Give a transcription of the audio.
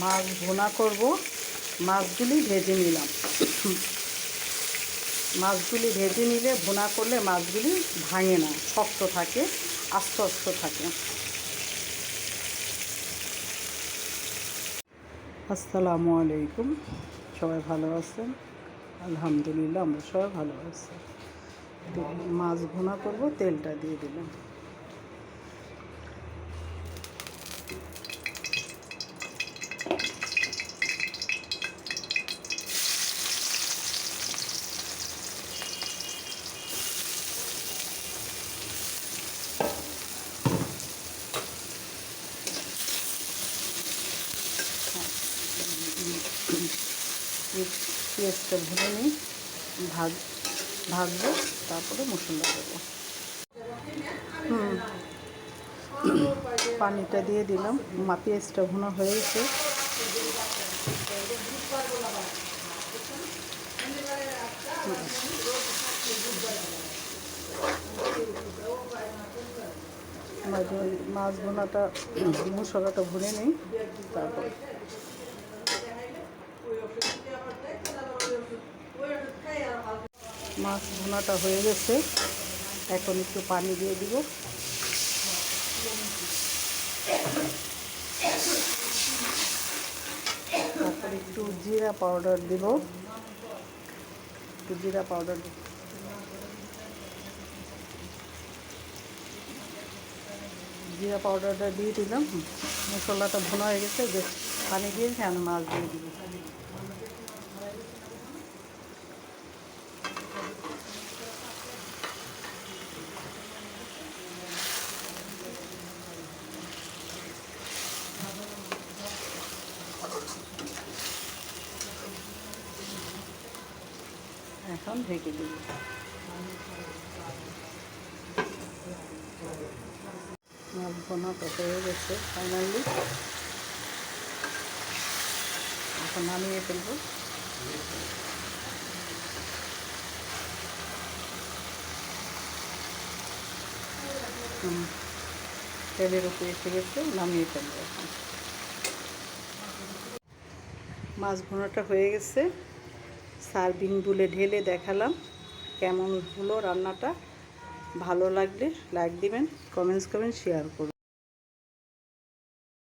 মাছ ভুনা করব। মাছগুলি ভেজে নিলাম। মাছগুলি ভেজে নিলে ভুনা করলে মাছগুলি ভাঙে না, শক্ত থাকে, আস্ত আস্ত থাকে। আসসালামু আলাইকুম, সবাই ভালো আছেন? আলহামদুলিল্লাহ, আমরা সবাই ভালো আছি। মাছ ভুনা করব, তেলটা দিয়ে দিলাম। পেঁয়াজটা ভুনে নিই, ভাজবো, তারপরে মশলা দেবো। পানিটা দিয়ে দিলাম। পেঁয়াজটা ভুনা হয়ে গেছে। মাছ ভুনাটা মশলাটা ভুনে নিই, তারপর মাছ ভুনাটা হয়ে গেছে। এখন একটু পানি দিয়ে দিব। তারপর একটু জিরা পাউডার দিব। জিরা পাউডারটা দিয়ে দিলাম। মশলাটা ভুনা হয়ে গেছে, যে পানি দিয়েছি আমি মাছ দিয়ে দিব। এখন ঢেকে দিব। মাছ ভুনাটা হয়ে গেছে ফাইনালি। এখন নামিয়ে ফেলবো। তেলের উপরে এসে গেছে, নামিয়ে ফেলবো এখন। মাছ ভুনাটা হয়ে গেছে, সার্ভিং বুলে ঢেলে দেখালাম কেমন হলো রান্নাটা। ভালো লাগলে লাইক দিবেন, কমেন্টস করবেন, শেয়ার করবেন।